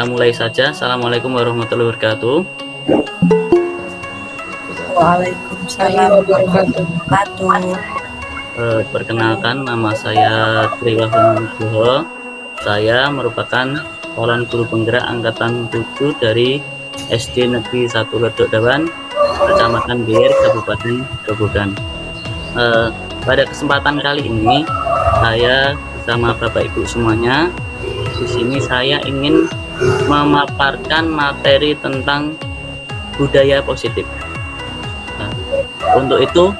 kita mulai saja. Assalamualaikum warahmatullahi wabarakatuh. Waalaikumsalam warahmatullahi wabarakatuh. Perkenalkan, nama saya Triwahyu Nugroho. Saya merupakan calon guru penggerak angkatan 7 dari SD Negeri 1 Ledok Dawan, Kecamatan Bir, Kabupaten Grobogan. Pada kesempatan kali ini, saya bersama Bapak Ibu semuanya, di sini saya ingin memaparkan materi tentang budaya positif. Nah, untuk itu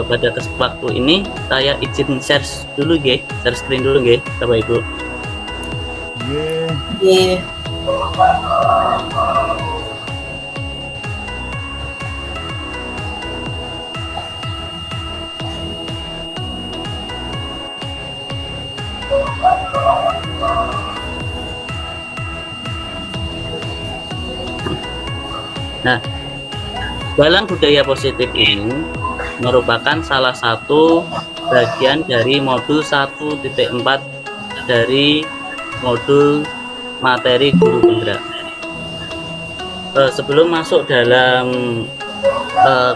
pada waktu ini saya izin share dulu nggih, share screen dulu nggih, Bapak Ibu. Nggih. Nah, dalam budaya positif ini merupakan salah satu bagian dari modul 1.4 dari modul materi guru penggerak. Sebelum masuk dalam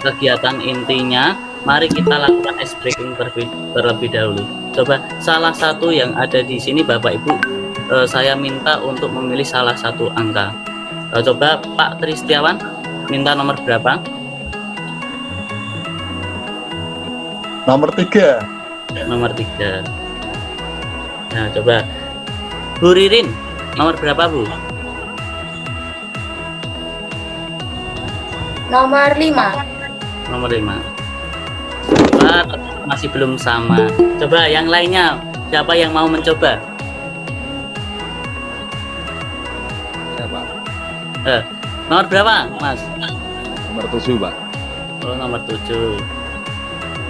kegiatan intinya, mari kita lakukan ice breaking terlebih dahulu. Coba salah satu yang ada di sini Bapak Ibu, saya minta untuk memilih salah satu angka. Coba Pak Tristiawan, minta nomor berapa? Nomor 3. Nomor 3. Nah, coba Bu Ririn, nomor berapa Bu? Nomor 5. Nomor 5. Coba, masih belum sama. Coba yang lainnya, siapa yang mau mencoba? Ya, Pak. Nomor berapa, Mas? Nomor 7, Pak. Oh, nomor 7.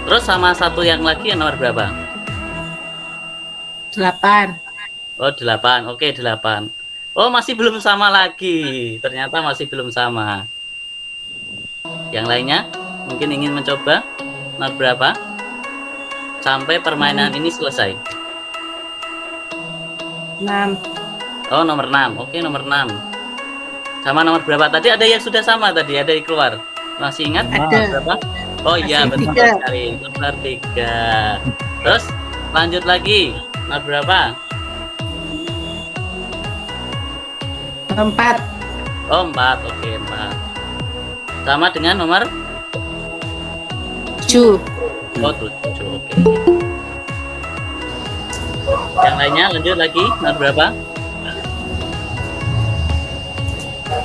Terus sama satu yang lagi nomor berapa? 8. Oh, 8. Oke, 8. Oh, masih belum sama lagi. Ternyata masih belum sama. Yang lainnya mungkin ingin mencoba nomor berapa? Sampai permainan ini selesai. 6. Oh, nomor 6. Oke, nomor 6. Sama nomor berapa tadi? Ada yang sudah sama tadi, ada yang keluar. Masih ingat? Ada. Berapa? Oh iya, betul 3. sekali. Nomor 3. Terus lanjut lagi. Nomor berapa? 4. Oh, 4. Oke, 4. Sama dengan nomor 7. oh 7. Oke. Yang lainnya lanjut lagi. Nomor berapa?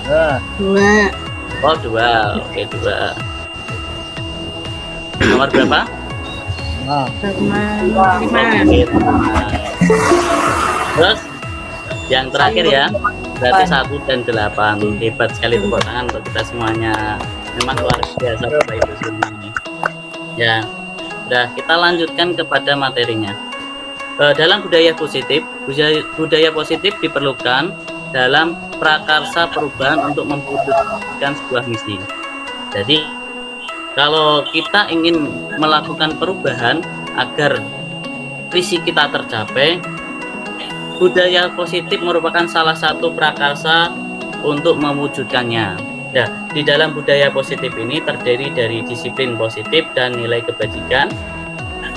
Nah, 2. Oh, 2. Oke, 2. Nomor berapa? nah, Nomor 5. Oke, 5. Terus yang terakhir ya, berarti 1 dan 8. Hebat sekali, tepuk tangan untuk kita semuanya. Memang luar biasa Bapak Ibu semua. Ya, udah kita lanjutkan kepada materinya. Dalam budaya positif diperlukan dalam prakarsa perubahan untuk mewujudkan sebuah misi. Jadi kalau kita ingin melakukan perubahan agar visi kita tercapai, budaya positif merupakan salah satu prakarsa untuk mewujudkannya. Nah, di dalam budaya positif ini terdiri dari disiplin positif dan nilai kebajikan.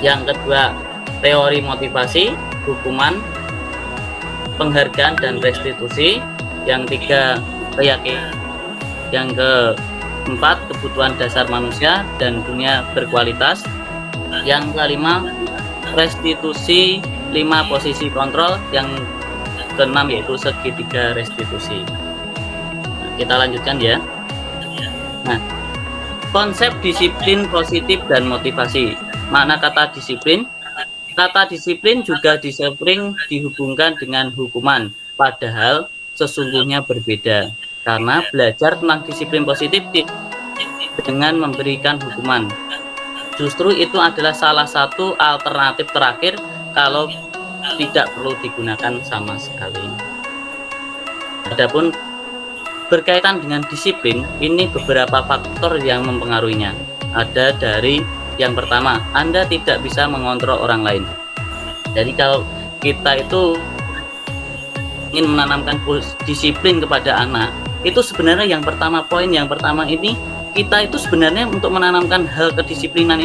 Yang kedua, teori motivasi, hukuman, penghargaan dan restitusi. Yang tiga, keyakinan. Yang keempat, kebutuhan dasar manusia dan dunia berkualitas. Yang kelima, restitusi 5 posisi kontrol. Yang keenam yaitu segitiga restitusi. Nah, kita lanjutkan ya. Nah, konsep disiplin positif dan motivasi. Makna kata disiplin? Kata disiplin juga sering dihubungkan dengan hukuman, padahal sesungguhnya berbeda. Karena belajar tentang disiplin positif dengan memberikan hukuman, justru itu adalah salah satu alternatif terakhir kalau tidak perlu digunakan sama sekali. Adapun berkaitan dengan disiplin, ini beberapa faktor yang mempengaruhinya. Ada dari yang pertama, Anda tidak bisa mengontrol orang lain. Jadi kalau kita itu ingin menanamkan disiplin kepada anak, itu sebenarnya poin yang pertama ini, kita itu sebenarnya untuk menanamkan hal kedisiplinan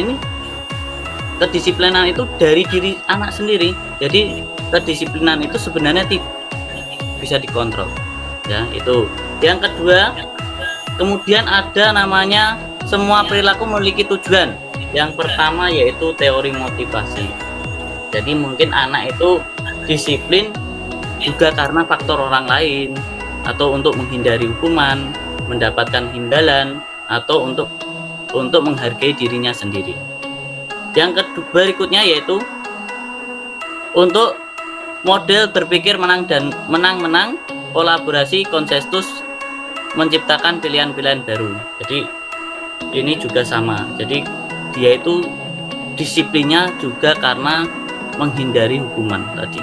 itu dari diri anak sendiri. Jadi kedisiplinan itu sebenarnya bisa dikontrol, ya. Itu yang kedua. Kemudian ada namanya semua perilaku memiliki tujuan. Yang pertama yaitu teori motivasi. Jadi mungkin anak itu disiplin juga karena faktor orang lain, atau untuk menghindari hukuman, mendapatkan imbalan, atau untuk menghargai dirinya sendiri. Yang kedua berikutnya yaitu untuk model berpikir menang, kolaborasi, konsensus, menciptakan pilihan-pilihan baru. Jadi ini juga sama. Jadi dia itu disiplinnya juga karena menghindari hukuman tadi.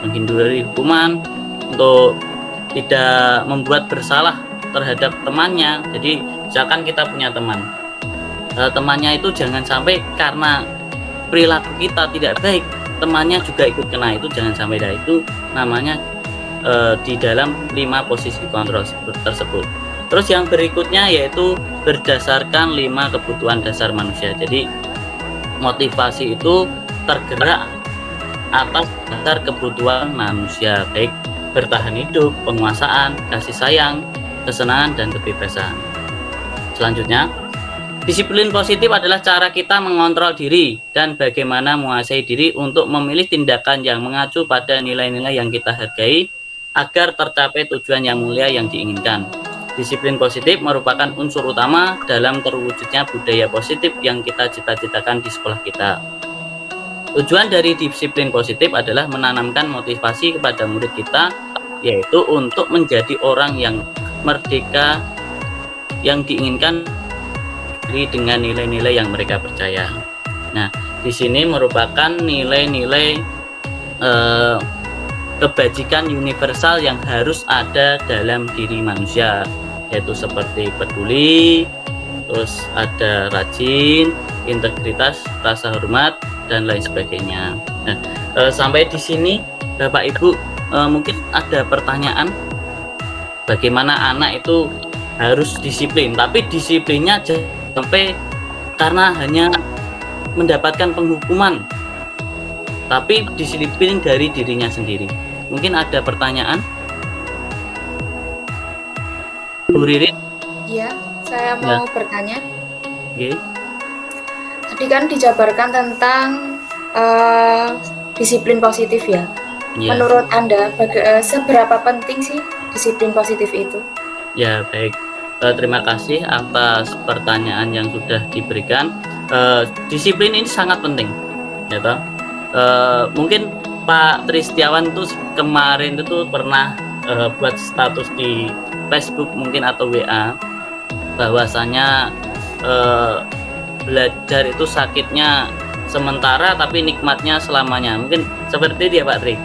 Menghindari hukuman untuk tidak membuat bersalah terhadap temannya. Jadi misalkan kita punya teman, temannya itu jangan sampai karena perilaku kita tidak baik, temannya juga ikut kena. Itu jangan sampai. Itu namanya di dalam 5 posisi kontrol tersebut. Terus yang berikutnya yaitu berdasarkan 5 kebutuhan dasar manusia. Jadi motivasi itu tergerak atas dasar kebutuhan manusia, baik bertahan hidup, penguasaan, kasih sayang, kesenangan, dan kebebasan. Selanjutnya, disiplin positif adalah cara kita mengontrol diri dan bagaimana menguasai diri untuk memilih tindakan yang mengacu pada nilai-nilai yang kita hargai agar tercapai tujuan yang mulia yang diinginkan. Disiplin positif merupakan unsur utama dalam terwujudnya budaya positif yang kita cita-citakan di sekolah kita. Tujuan dari disiplin positif adalah menanamkan motivasi kepada murid kita, yaitu untuk menjadi orang yang merdeka yang diinginkan dengan nilai-nilai yang mereka percaya. Nah, di sini merupakan nilai-nilai kebajikan universal yang harus ada dalam diri manusia, yaitu seperti peduli, terus ada rajin, integritas, rasa hormat, dan lain sebagainya. Nah, sampai di sini Bapak Ibu mungkin ada pertanyaan, bagaimana anak itu harus disiplin, tapi disiplinnya jangan sampai karena hanya mendapatkan penghukuman, tapi disiplin dari dirinya sendiri. Mungkin ada pertanyaan, Bu Ririn? Iya, saya mau bertanya. Okay. Tadi kan dijabarkan tentang disiplin positif ya. Ya. Menurut Anda, seberapa penting sih disiplin positif itu? Ya, baik. Terima kasih atas pertanyaan yang sudah diberikan. Disiplin ini sangat penting, ya toh. Mungkin Pak Tristiawan tuh kemarin itu pernah buat status di Facebook mungkin atau WA, bahwasanya belajar itu sakitnya sementara tapi nikmatnya selamanya. Mungkin seperti itu ya Pak Tri?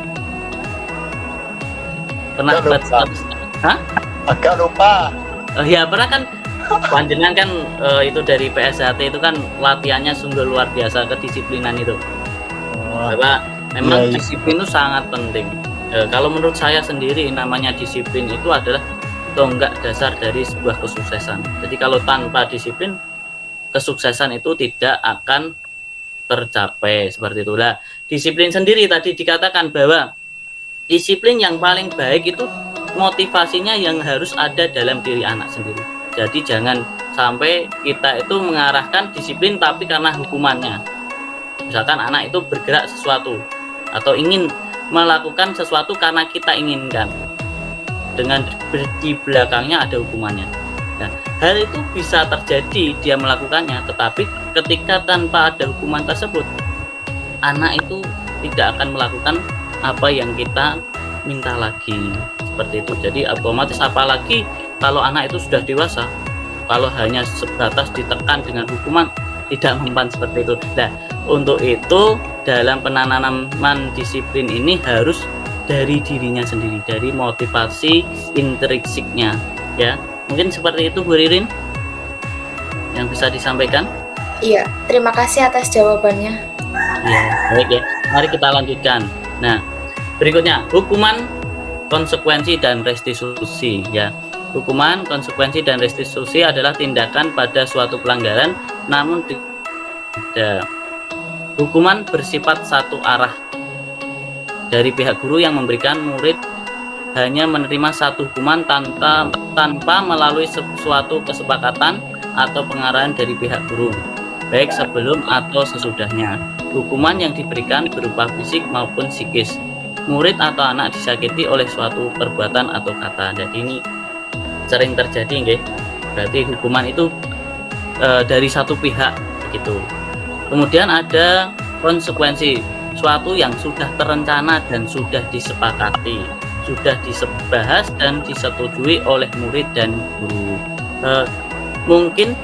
Pernah buat status? Hah? Agak lupa. Ya pernah kan, panjenengan kan itu dari PSHT itu kan latihannya sungguh luar biasa, kedisiplinan itu. Bapak, memang disiplin itu sangat penting. Kalau menurut saya sendiri, namanya disiplin itu adalah tonggak dasar dari sebuah kesuksesan. Jadi kalau tanpa disiplin, kesuksesan itu tidak akan tercapai, seperti itulah. Disiplin sendiri tadi dikatakan bahwa disiplin yang paling baik itu motivasinya yang harus ada dalam diri anak sendiri. Jadi jangan sampai kita itu mengarahkan disiplin tapi karena hukumannya. Misalkan anak itu bergerak sesuatu atau ingin melakukan sesuatu karena kita inginkan, dengan di belakangnya ada hukumannya. Nah, hal itu bisa terjadi dia melakukannya, tetapi ketika tanpa ada hukuman tersebut, anak itu tidak akan melakukan apa yang kita minta lagi, seperti itu. Jadi otomatis, apalagi kalau anak itu sudah dewasa, kalau hanya sebatas ditekan dengan hukuman, tidak mempan seperti itu. Nah, untuk itu dalam penanaman disiplin ini harus dari dirinya sendiri, dari motivasi intrinsiknya, ya. Mungkin seperti itu Bu Ririn yang bisa disampaikan. Iya, terima kasih atas jawabannya. Ya, baik ya. Mari kita lanjutkan. Nah, berikutnya hukuman konsekuensi dan restitusi ya. Hukuman, konsekuensi dan restitusi adalah tindakan pada suatu pelanggaran namun tidak. Hukuman bersifat satu arah dari pihak guru yang memberikan murid hanya menerima satu hukuman tanpa melalui suatu kesepakatan atau pengarahan dari pihak guru, baik sebelum atau sesudahnya. Hukuman yang diberikan berupa fisik maupun psikis. Murid atau anak disakiti oleh suatu perbuatan atau kata. Jadi ini sering terjadi, nggih. Berarti hukuman itu dari satu pihak begitu. Kemudian ada konsekuensi, suatu yang sudah terencana dan sudah disepakati, sudah dibahas dan disetujui oleh murid dan guru. Mungkin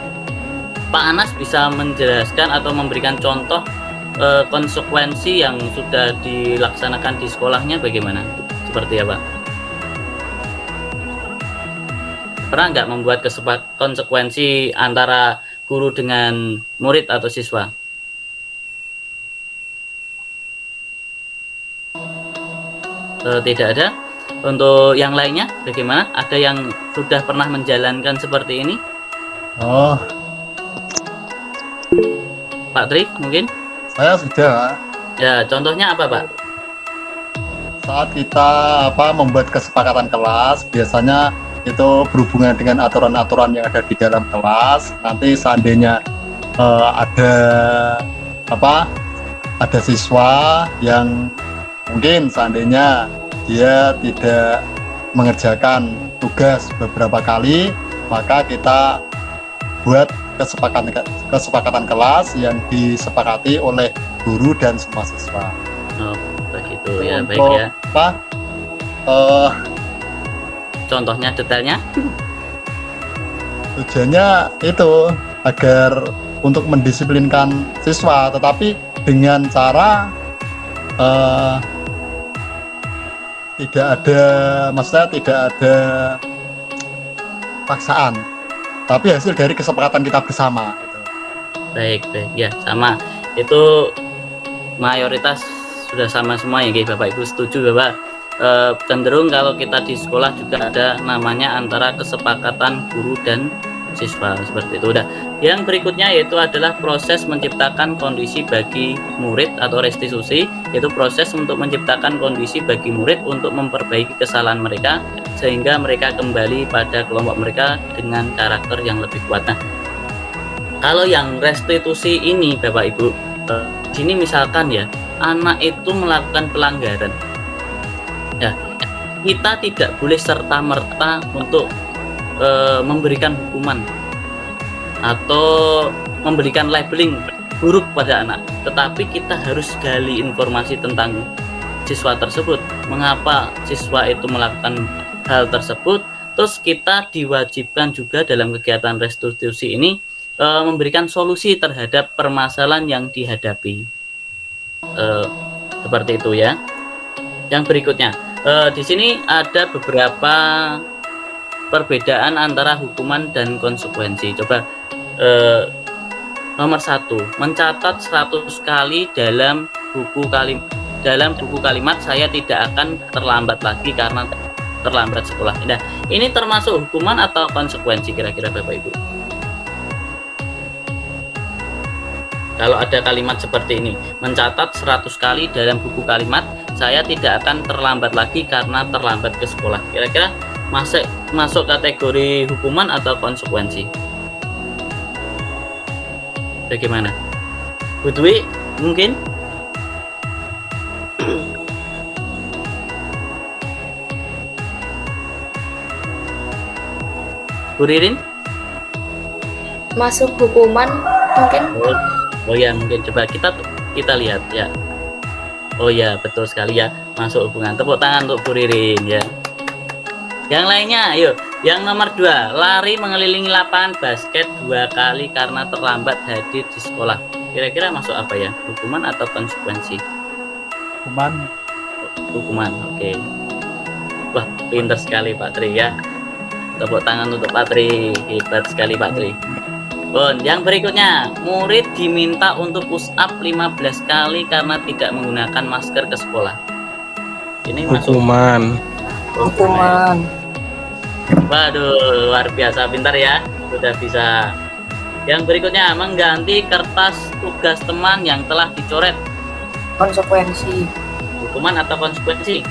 Pak Anas bisa menjelaskan atau memberikan contoh konsekuensi yang sudah dilaksanakan di sekolahnya bagaimana? Seperti apa? Pernah nggak membuat konsekuensi antara guru dengan murid atau siswa? Tidak ada. Untuk yang lainnya bagaimana? Ada yang sudah pernah menjalankan seperti ini? Oh, Pak Tri mungkin? saya sudah. Ya, contohnya apa, Pak? Saat kita membuat kesepakatan kelas, biasanya itu berhubungan dengan aturan-aturan yang ada di dalam kelas. Nanti seandainya ada siswa yang mungkin seandainya dia tidak mengerjakan tugas beberapa kali, maka kita buat kesepakatan kelas yang disepakati oleh guru dan semua siswa. Oh, begitu ya, baik Untuk ya. Contohnya detailnya? Tujuannya itu agar untuk mendisiplinkan siswa, tetapi dengan cara tidak ada paksaan, tapi hasil dari kesepakatan kita bersama gitu. Baik ya, sama. Itu mayoritas sudah sama semua ya, Bapak Ibu setuju Bapak. Cenderung kalau kita di sekolah juga ada namanya antara kesepakatan guru dan siswa seperti itu. Udah. Yang berikutnya yaitu adalah proses menciptakan kondisi bagi murid atau restitusi, yaitu proses untuk menciptakan kondisi bagi murid untuk memperbaiki kesalahan mereka sehingga mereka kembali pada kelompok mereka dengan karakter yang lebih kuat. Nah, kalau yang restitusi ini Bapak Ibu, sini misalkan ya anak itu melakukan pelanggaran, ya kita tidak boleh serta-merta untuk memberikan hukuman atau memberikan labeling buruk pada anak, tetapi kita harus gali informasi tentang siswa tersebut, mengapa siswa itu melakukan hal tersebut. Terus kita diwajibkan juga dalam kegiatan restitusi ini memberikan solusi terhadap permasalahan yang dihadapi, seperti itu ya. Yang berikutnya, di sini ada beberapa perbedaan antara hukuman dan konsekuensi. Coba nomor 1, mencatat 100 kali dalam buku kalimat saya tidak akan terlambat lagi karena terlambat sekolah. Nah, ini termasuk hukuman atau konsekuensi kira-kira Bapak Ibu? Kalau ada kalimat seperti ini, mencatat 100 kali dalam buku kalimat saya tidak akan terlambat lagi karena terlambat ke sekolah, kira-kira masuk kategori hukuman atau konsekuensi? Bagaimana? Bu Dwi mungkin? Bu Ririn? Masuk hukuman mungkin. Oh ya, mungkin coba kita lihat ya. Oh ya, betul sekali ya, masuk hubungan. Tepuk tangan untuk Bu Ririn ya. Yang lainnya, ayo. Yang nomor 2, lari mengelilingi lapangan basket 2 kali karena terlambat hadir di sekolah. Kira-kira masuk apa ya? Hukuman atau konsekuensi? Hukuman, oke. Wah, pintar sekali Pak Tri ya. Tepuk tangan untuk Pak Tri, hebat sekali Pak Tri. Yang berikutnya, murid diminta untuk push up 15 kali karena tidak menggunakan masker ke sekolah. Ini masuk hukuman. Hukuman. Waduh, luar biasa pintar ya. Sudah bisa. Yang berikutnya, mengganti kertas tugas teman yang telah dicoret. Konsekuensi. Hukuman atau konsekuensi?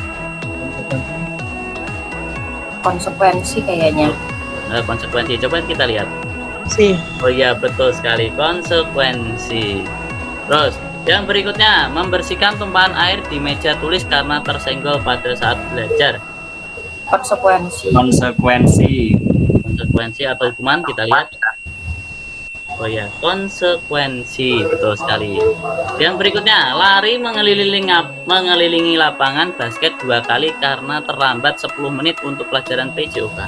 Konsekuensi kayaknya. Konsekuensi. Coba kita lihat. Si. Oh iya, betul sekali, konsekuensi. Terus, yang berikutnya, membersihkan tumpahan air di meja tulis karena tersenggol pada saat belajar. Konsekuensi. Konsekuensi atau hukuman, kita lihat. Oh ya, konsekuensi, betul sekali. Yang berikutnya, lari mengelilingi lapangan basket 2 kali karena terlambat 10 menit untuk pelajaran PJOK.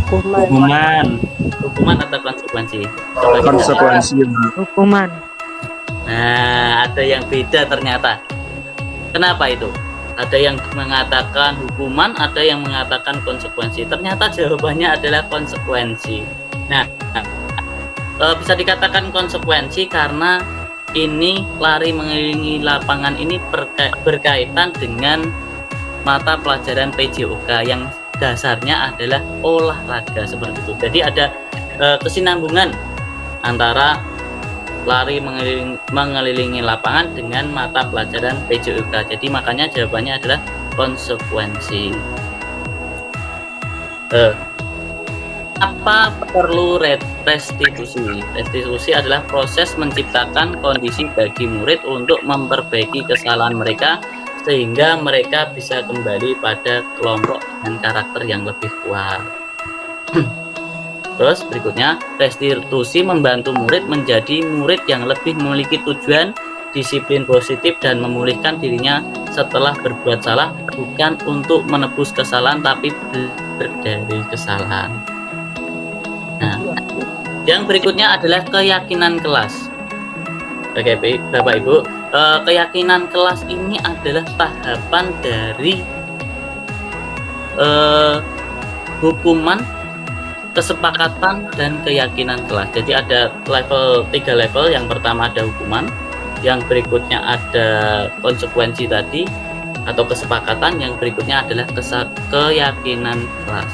Hukuman. Hukuman atau konsekuensi? Coba kita lihat. Konsekuensi. Hukuman. Nah, ada yang beda ternyata. Kenapa itu? Ada yang mengatakan hukuman, ada yang mengatakan konsekuensi. Ternyata jawabannya adalah konsekuensi. Nah, bisa dikatakan konsekuensi karena ini lari mengelilingi lapangan ini berkaitan dengan mata pelajaran PJOK yang dasarnya adalah olahraga seperti itu. Jadi ada kesinambungan antara lari mengelilingi lapangan dengan mata pelajaran PJOK. Jadi makanya jawabannya adalah konsekuensi. Apa perlu restitusi? Restitusi adalah proses menciptakan kondisi bagi murid untuk memperbaiki kesalahan mereka sehingga mereka bisa kembali pada kelompok dengan karakter yang lebih kuat. Terus berikutnya, restitusi membantu murid menjadi murid yang lebih memiliki tujuan, disiplin positif, dan memulihkan dirinya setelah berbuat salah, bukan untuk menebus kesalahan tapi belajar dari kesalahan. Nah, yang berikutnya adalah keyakinan kelas. Oke, Bapak Ibu, keyakinan kelas ini adalah tahapan dari hukuman, kesepakatan, dan keyakinan kelas. Jadi ada 3 level. Yang pertama ada hukuman, yang berikutnya ada konsekuensi tadi atau kesepakatan, yang berikutnya adalah keyakinan kelas.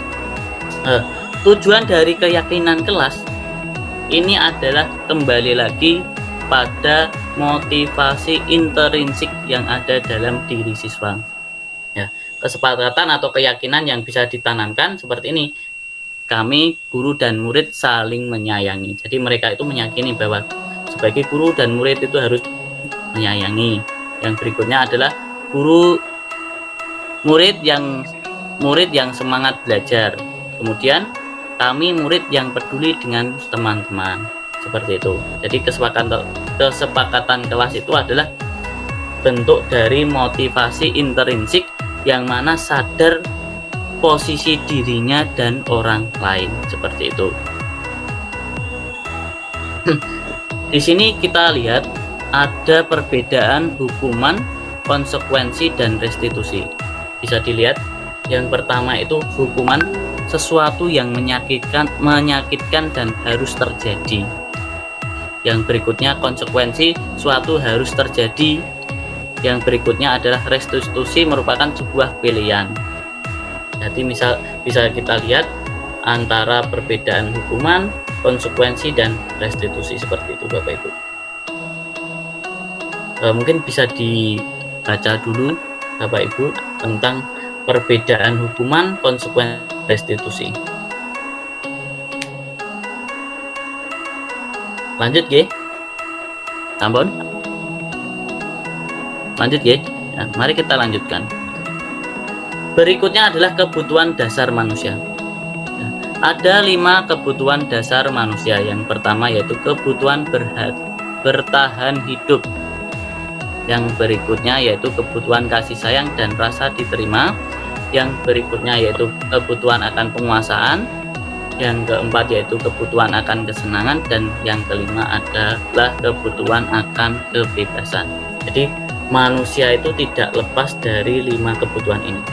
Tujuan dari keyakinan kelas ini adalah kembali lagi pada motivasi intrinsik yang ada dalam diri siswa. Ya, kesepakatan atau keyakinan yang bisa ditanamkan seperti ini. Kami, guru dan murid, saling menyayangi. Jadi mereka itu meyakini bahwa sebagai guru dan murid itu harus menyayangi. Yang berikutnya adalah murid yang semangat belajar. Kemudian kami murid yang peduli dengan teman-teman, seperti itu. Jadi kesepakatan kelas itu adalah bentuk dari motivasi intrinsik yang mana sadar posisi dirinya dan orang lain, seperti itu. Di sini kita lihat ada perbedaan hukuman, konsekuensi, dan restitusi. Bisa dilihat, yang pertama itu hukuman, sesuatu yang menyakitkan dan harus terjadi. Yang berikutnya konsekuensi, suatu harus terjadi. Yang berikutnya adalah restitusi, merupakan sebuah pilihan. Jadi bisa kita lihat antara perbedaan hukuman, konsekuensi, dan restitusi, seperti itu Bapak Ibu. Mungkin bisa dibaca dulu Bapak Ibu tentang perbedaan hukuman, konsekuensi, restitusi. Lanjut G. Tambon. Lanjut G. Nah, mari kita lanjutkan. Berikutnya adalah kebutuhan dasar manusia. Nah, ada 5 kebutuhan dasar manusia. Yang pertama yaitu kebutuhan bertahan hidup. Yang berikutnya yaitu kebutuhan kasih sayang dan rasa diterima. Yang berikutnya yaitu kebutuhan akan penguasaan. Yang keempat yaitu kebutuhan akan kesenangan. Dan yang kelima adalah kebutuhan akan kebebasan. Jadi manusia itu tidak lepas dari 5 kebutuhan ini.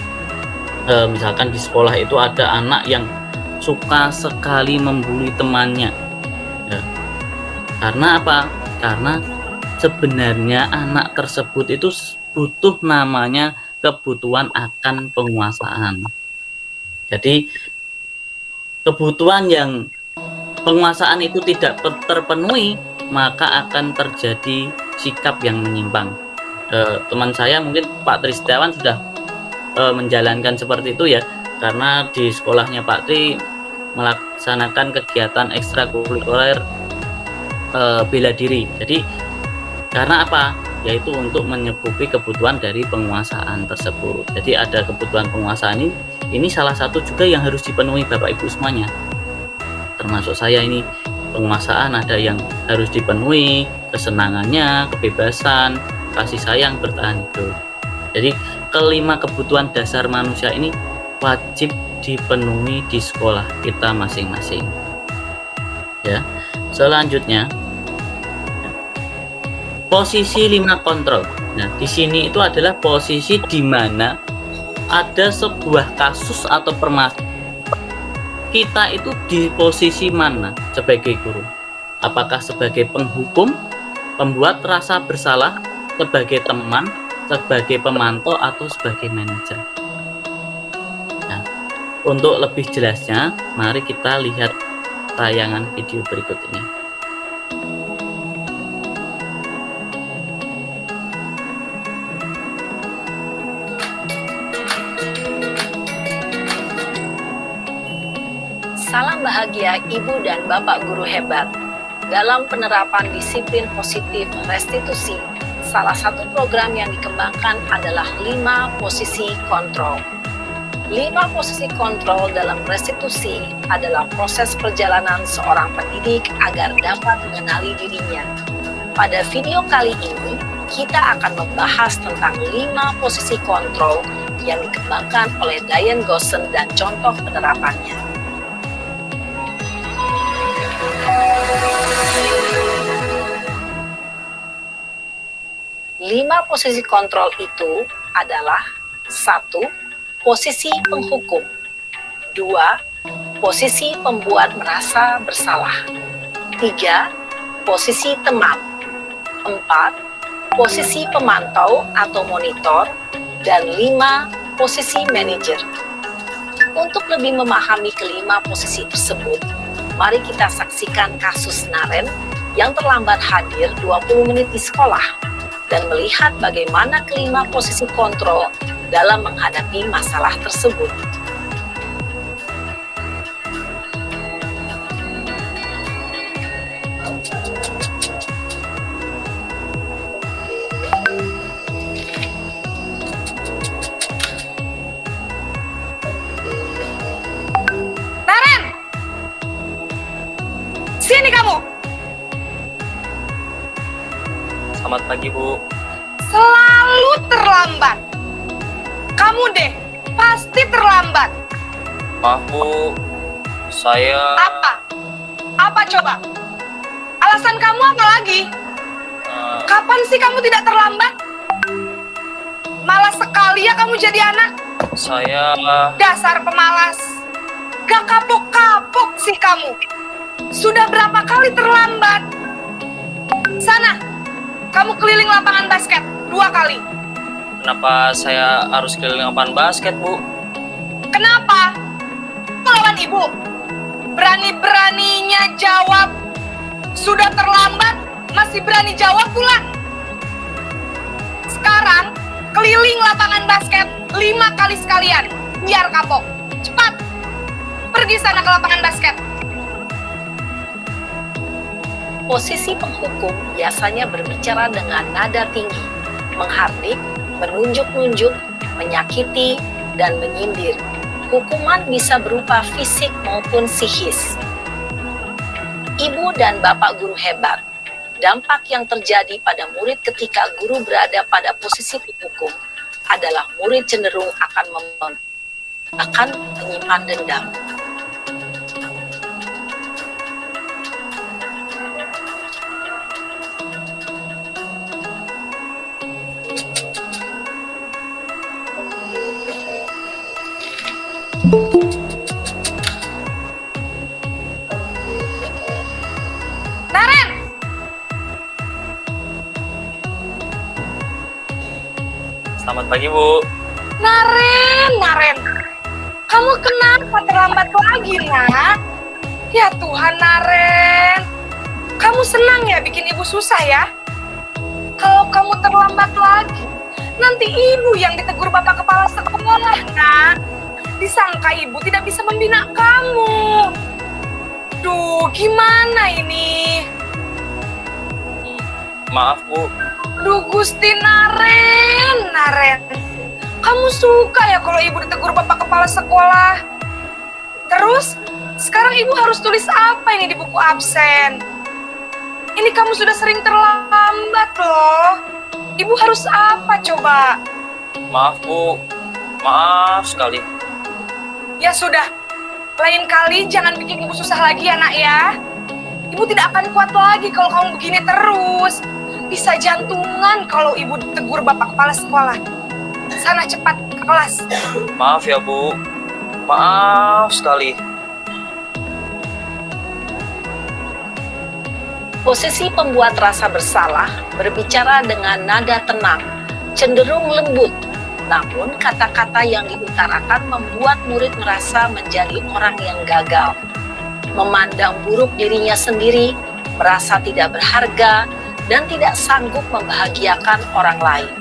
Misalkan di sekolah itu ada anak yang suka sekali membuli temannya. Ya. Karena apa? Karena sebenarnya anak tersebut itu butuh namanya kebutuhan akan penguasaan. Jadi kebutuhan yang penguasaan itu tidak terpenuhi, maka akan terjadi sikap yang menyimpang. Teman saya mungkin Pak Tristiawan sudah menjalankan seperti itu ya, karena di sekolahnya Pak Tri melaksanakan kegiatan ekstrakurikuler bela diri. Jadi karena apa? Yaitu untuk mencukupi kebutuhan dari penguasaan tersebut. Jadi ada kebutuhan penguasaan ini salah satu juga yang harus dipenuhi Bapak Ibu semuanya. Termasuk saya ini, penguasaan ada yang harus dipenuhi, kesenangannya, kebebasan, kasih sayang, bertahan hidup. Jadi kelima kebutuhan dasar manusia ini wajib dipenuhi di sekolah kita masing-masing. Ya. Selanjutnya posisi 5 kontrol. Nah, di sini itu adalah posisi di mana ada sebuah kasus atau permasalahan. Kita itu di posisi mana sebagai guru? Apakah sebagai penghukum, pembuat rasa bersalah, sebagai teman, sebagai pemantau, atau sebagai manajer? Nah, untuk lebih jelasnya, mari kita lihat tayangan video berikut ini. Salam bahagia Ibu dan Bapak guru hebat. Dalam penerapan disiplin positif restitusi, salah satu program yang dikembangkan adalah 5 posisi kontrol. 5 posisi kontrol dalam restitusi adalah proses perjalanan seorang pendidik agar dapat mengenali dirinya. Pada video kali ini, kita akan membahas tentang 5 posisi kontrol yang dikembangkan oleh Diane Gossen dan contoh penerapannya. 5 posisi kontrol itu adalah 1. Posisi penghukum. 2. Posisi pembuat merasa bersalah. 3. Posisi teman. 4. Posisi pemantau atau monitor. Dan 5. Posisi manajer. Untuk lebih memahami kelima posisi tersebut, mari kita saksikan kasus Naren yang terlambat hadir 20 menit di sekolah dan melihat bagaimana kelima posisi kontrol dalam menghadapi masalah tersebut. Naren! Sini kamu! Selamat pagi, Bu. Selalu terlambat. Kamu deh, pasti terlambat. Maaf, Bu. Saya... Apa? Apa coba? Alasan kamu apa lagi? Kapan sih kamu tidak terlambat? Malas sekali ya kamu jadi anak. Saya... Dasar pemalas. Gak kapok-kapok sih kamu. Sudah berapa kali terlambat? Sana, kamu keliling lapangan basket 2 kali. Kenapa saya harus keliling lapangan basket, Bu? Kenapa? Melawan ibu. Berani-beraninya jawab. Sudah terlambat, masih berani jawab pula. Sekarang, keliling lapangan basket 5 kali sekalian. Biar kapok. Cepat. Pergi sana ke lapangan basket. Posisi penghukum biasanya berbicara dengan nada tinggi, menghardik, menunjuk-nunjuk, menyakiti, dan menyindir. Hukuman bisa berupa fisik maupun psikis. Ibu dan Bapak guru hebat, dampak yang terjadi pada murid ketika guru berada pada posisi penghukum adalah murid cenderung akan menyimpan dendam. Naren! Selamat pagi, Bu. Naren, kamu kenapa terlambat lagi, nak? Ya Tuhan, Naren. Kamu senang ya bikin ibu susah ya? Kalau kamu terlambat lagi, nanti ibu yang ditegur bapak kepala sekolah, nak. Disangka ibu tidak bisa membina kamu. Duh, gimana ini? Maaf, Bu. Duh, Gusti Naren. Kamu suka ya kalau ibu ditegur bapak kepala sekolah? Terus, sekarang ibu harus tulis apa ini di buku absen? Ini kamu sudah sering terlambat loh. Ibu harus apa coba? Maaf, Bu. Maaf sekali. Ya sudah, lain kali jangan bikin ibu susah lagi ya nak ya. Ibu tidak akan kuat lagi kalau kamu begini terus. Bisa jantungan kalau ibu tegur bapak kepala sekolah. Sana cepat ke kelas. Maaf ya, Bu. Maaf sekali. Posisi pembuat rasa bersalah berbicara dengan nada tenang, cenderung lembut. Namun kata-kata yang diutarakan membuat murid merasa menjadi orang yang gagal. Memandang buruk dirinya sendiri, merasa tidak berharga, dan tidak sanggup membahagiakan orang lain.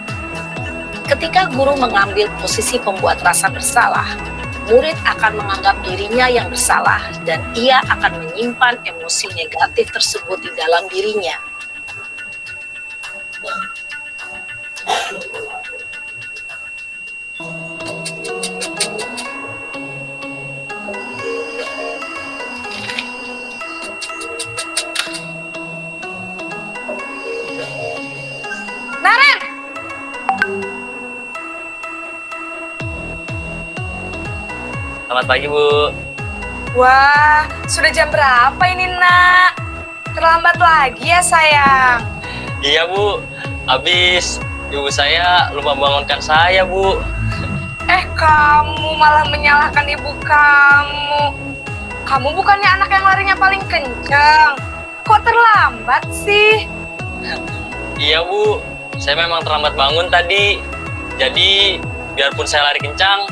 Ketika guru mengambil posisi pembuat rasa bersalah, murid akan menganggap dirinya yang bersalah dan ia akan menyimpan emosi negatif tersebut di dalam dirinya. Naren! Selamat pagi, Bu. Wah, sudah jam berapa ini nak? Terlambat lagi ya sayang. Iya, Bu. Habis ibu saya lupa bangunkan saya, Bu. Kamu malah menyalahkan ibu kamu. Kamu bukannya anak yang larinya paling kenceng. Kok terlambat sih? Iya, Bu. Saya memang terlambat bangun tadi. Jadi, biarpun saya lari kencang,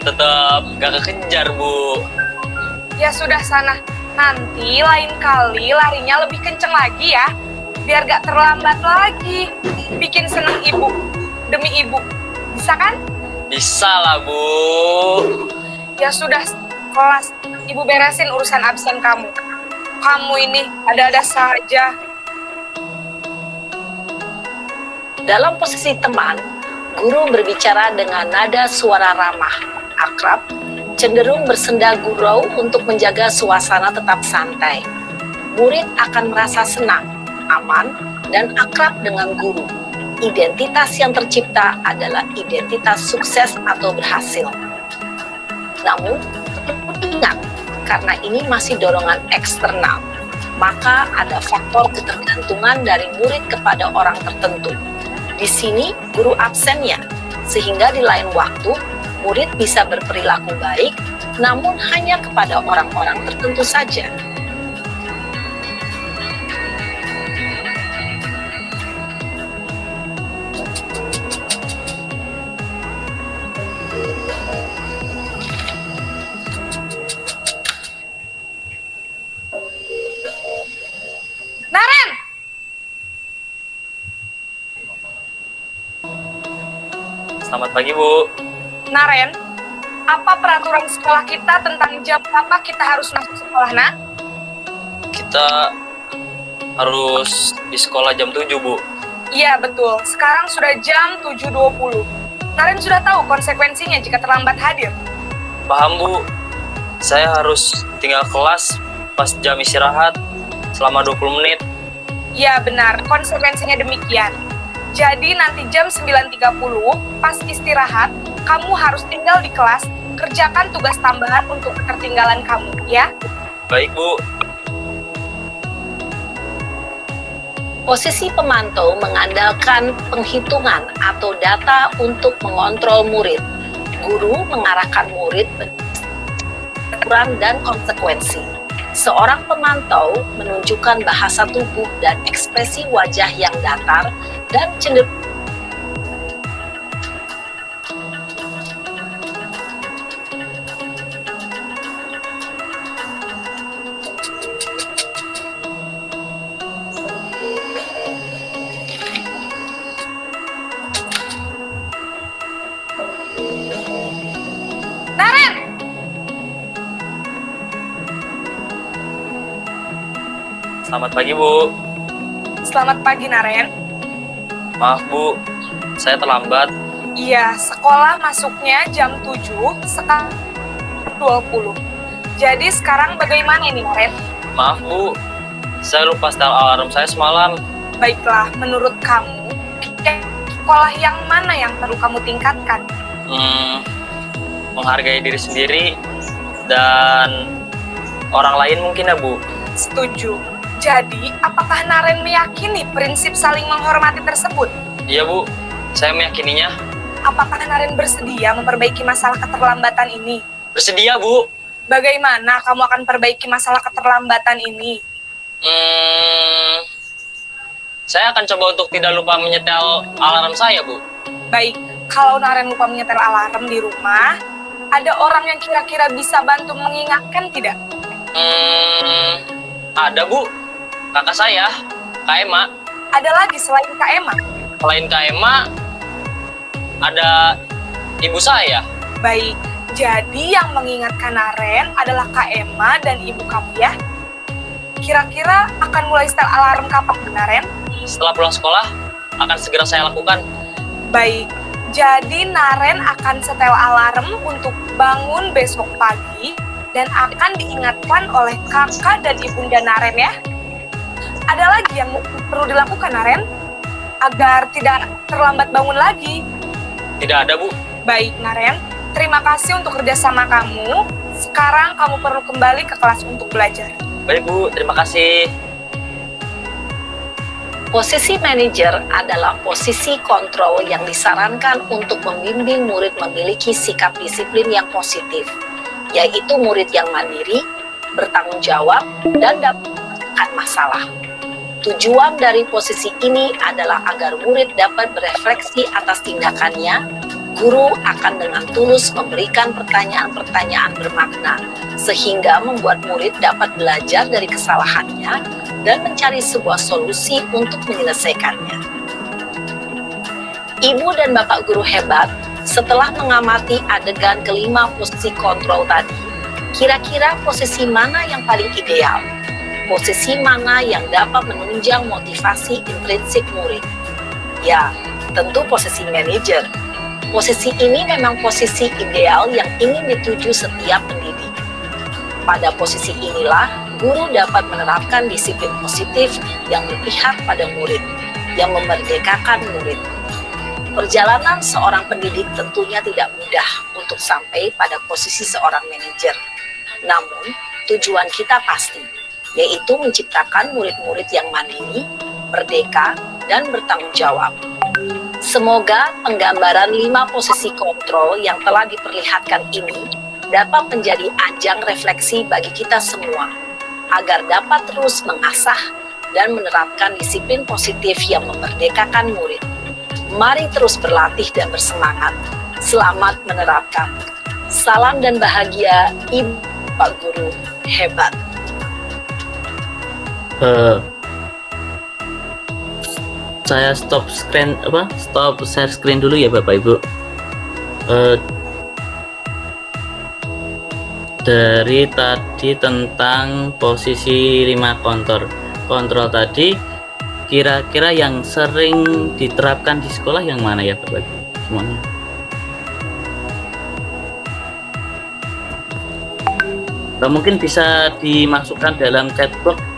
tetap gak kekejar, Bu. Ya sudah sana. Nanti lain kali larinya lebih kenceng lagi ya. Biar gak terlambat lagi. Bikin seneng ibu. Demi ibu. Bisa kan? Bisa lah, Bu. Ya sudah, kelas. Ibu beresin urusan absen kamu. Kamu ini ada-ada saja. Dalam posisi teman, guru berbicara dengan nada suara ramah, akrab, cenderung bersenda gurau untuk menjaga suasana tetap santai. Murid akan merasa senang, aman, dan akrab dengan guru. Identitas yang tercipta adalah identitas sukses atau berhasil. Namun, ingat, karena ini masih dorongan eksternal, maka ada faktor ketergantungan dari murid kepada orang tertentu. Di sini guru absennya, sehingga di lain waktu murid bisa berperilaku baik, namun hanya kepada orang-orang tertentu saja. Naren! Selamat pagi, Bu. Naren, apa peraturan sekolah kita tentang jam berapa kita harus masuk sekolah, nak? Kita harus di sekolah jam 7, Bu. Iya, betul. Sekarang sudah jam 7.20. Naren sudah tahu konsekuensinya jika terlambat hadir. Paham, Bu. Saya harus tinggal kelas pas jam istirahat selama 20 menit. Ya, benar. Konsekuensinya demikian. Jadi nanti jam 9.30, pas istirahat, kamu harus tinggal di kelas, kerjakan tugas tambahan untuk ketertinggalan kamu, ya? Baik, Bu. Posisi pemantau mengandalkan penghitungan atau data untuk mengontrol murid. Guru mengarahkan murid aturan dan konsekuensi. Seorang pemantau menunjukkan bahasa tubuh dan ekspresi wajah yang datar dan cenderung Selamat pagi, Bu. Selamat pagi, Naren. Maaf, Bu. Saya terlambat. Iya, sekolah masuknya jam 7, sekarang 20. Jadi sekarang bagaimana ini, Naren? Maaf, Bu. Saya lupa setel alarm saya semalam. Baiklah, menurut kamu, sekolah yang mana yang perlu kamu tingkatkan? Menghargai diri sendiri dan orang lain mungkin ya, Bu. Setuju. Jadi, apakah Naren meyakini prinsip saling menghormati tersebut? Iya, Bu. Saya meyakininya. Apakah Naren bersedia memperbaiki masalah keterlambatan ini? Bersedia, Bu. Bagaimana kamu akan perbaiki masalah keterlambatan ini? Saya akan coba untuk tidak lupa menyetel alarm saya, Bu. Baik, kalau Naren lupa menyetel alarm di rumah, ada orang yang kira-kira bisa bantu mengingatkan tidak? Ada, Bu. Kakak saya, Kak Ema. Ada lagi selain Kak Emma? Selain Kak Ema, ada ibu saya. Baik, jadi yang mengingatkan Naren adalah Kak Emma dan ibu kamu ya? Kira-kira akan mulai setel alarm kapan, Naren? Setelah pulang sekolah, akan segera saya lakukan. Baik, jadi Naren akan setel alarm untuk bangun besok pagi dan akan diingatkan oleh kakak dan ibunda Naren ya. Ada lagi yang perlu dilakukan, Naren? Agar tidak terlambat bangun lagi. Tidak ada, Bu. Baik, Naren. Terima kasih untuk kerjasama kamu. Sekarang kamu perlu kembali ke kelas untuk belajar. Baik, Bu. Terima kasih. Posisi manajer adalah posisi kontrol yang disarankan untuk membimbing murid memiliki sikap disiplin yang positif, yaitu murid yang mandiri, bertanggung jawab, dan dapat menyelesaikan masalah. Tujuan dari posisi ini adalah agar murid dapat berefleksi atas tindakannya. Guru akan dengan tulus memberikan pertanyaan-pertanyaan bermakna, sehingga membuat murid dapat belajar dari kesalahannya dan mencari sebuah solusi untuk menyelesaikannya. Ibu dan Bapak guru hebat, setelah mengamati adegan kelima posisi kontrol tadi, kira-kira posisi mana yang paling ideal? Posisi mana yang dapat menunjang motivasi intrinsik murid? Ya, tentu posisi manajer. Posisi ini memang posisi ideal yang ingin dituju setiap pendidik. Pada posisi inilah, guru dapat menerapkan disiplin positif yang berpihak pada murid, yang memerdekakan murid. Perjalanan seorang pendidik tentunya tidak mudah untuk sampai pada posisi seorang manajer. Namun, tujuan kita pasti, yaitu menciptakan murid-murid yang mandiri, merdeka, dan bertanggung jawab. Semoga penggambaran 5 posisi kontrol yang telah diperlihatkan ini dapat menjadi ajang refleksi bagi kita semua, agar dapat terus mengasah dan menerapkan disiplin positif yang memerdekakan murid. Mari terus berlatih dan bersemangat. Selamat menerapkan. Salam dan bahagia, Ibu Pak Guru hebat. Saya stop share screen dulu ya Bapak Ibu. Dari tadi tentang posisi 5 kontrol tadi, kira-kira yang sering diterapkan di sekolah yang mana ya Bapak Ibu semuanya? Mungkin bisa dimasukkan dalam chat box.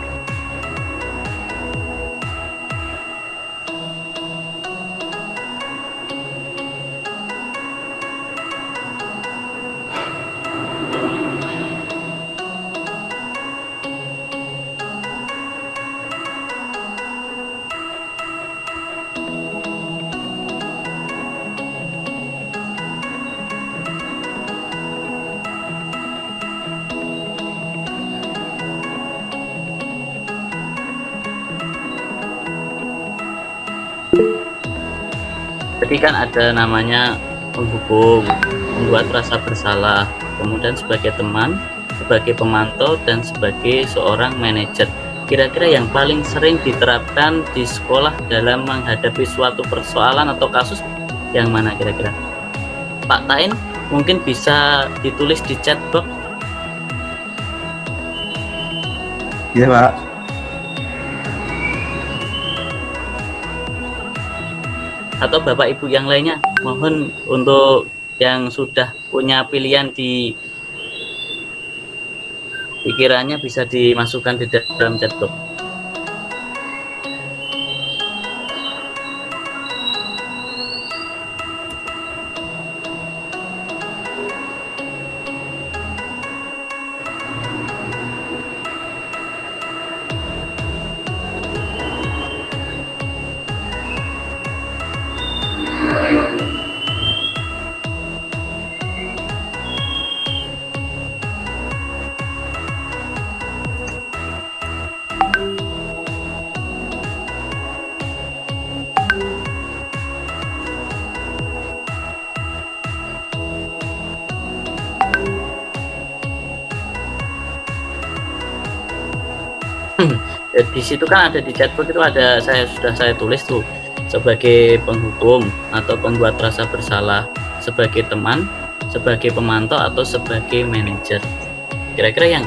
Jadi kan ada namanya penghukum, membuat rasa bersalah, kemudian sebagai teman, sebagai pemantau, dan sebagai seorang manajer. Kira-kira yang paling sering diterapkan di sekolah dalam menghadapi suatu persoalan atau kasus yang mana kira-kira? Pak Tain mungkin bisa ditulis di chat box. Iya Pak. atau Bapak Ibu yang lainnya, mohon untuk yang sudah punya pilihan di pikirannya bisa dimasukkan di dalam chat box. Di situ kan ada di chatbox itu ada saya tulis tuh sebagai penghukum atau pembuat rasa bersalah, sebagai teman, sebagai pemantau atau sebagai manajer. Kira-kira yang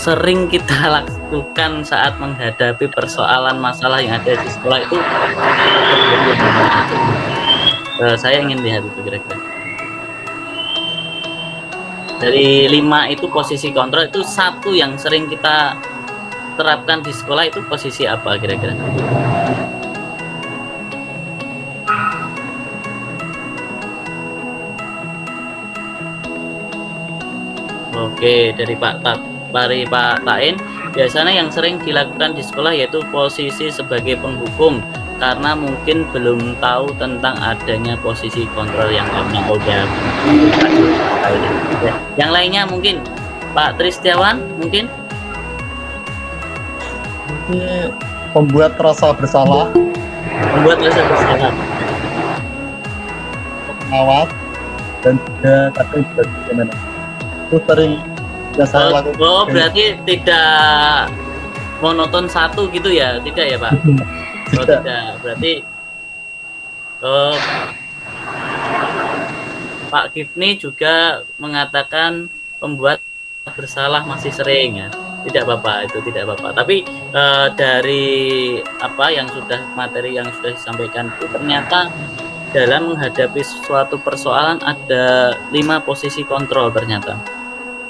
sering kita lakukan saat menghadapi persoalan masalah yang ada di sekolah itu saya ingin lihat itu kira-kira. Dari 5 itu posisi kontrol itu satu yang sering kita terapkan di sekolah itu posisi apa kira-kira? Oke, dari Pak Tain, biasanya yang sering dilakukan di sekolah yaitu posisi sebagai penghukum karena mungkin belum tahu tentang adanya posisi kontrol yang lainnya. Yang lainnya mungkin Pak Tristiawan mungkin? Ini pembuat rasa bersalah, pengawas, dan juga kadang bagaimana itu sering yang saya lakukan. Oh, berarti tidak monoton satu gitu ya? Tidak ya Pak? Oh, tidak. Berarti Pak Gifni juga mengatakan pembuat bersalah masih sering ya? Tidak apa-apa, itu tidak apa-apa. Tapi dari apa yang materi yang sudah disampaikan itu ternyata dalam menghadapi suatu persoalan ada 5 posisi kontrol ternyata.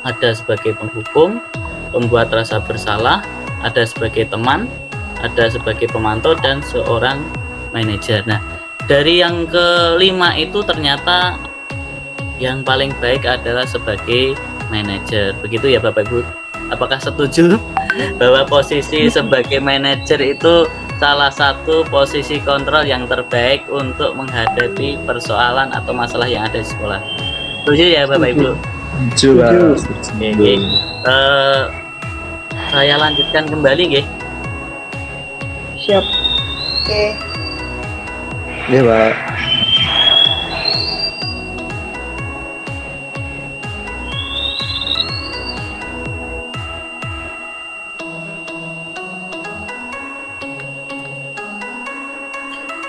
Ada sebagai penghukum, pembuat rasa bersalah, ada sebagai teman, ada sebagai pemantau, dan seorang manajer. Nah, dari yang kelima itu ternyata yang paling baik adalah sebagai manajer. Begitu ya Bapak Ibu? Apakah setuju bahwa posisi sebagai manajer itu salah satu posisi kontrol yang terbaik untuk menghadapi persoalan atau masalah yang ada di sekolah? Setuju ya Bapak Ibu? Setuju. Oke. Saya lanjutkan kembali nggih. Siap. Oke. Iya, Pak.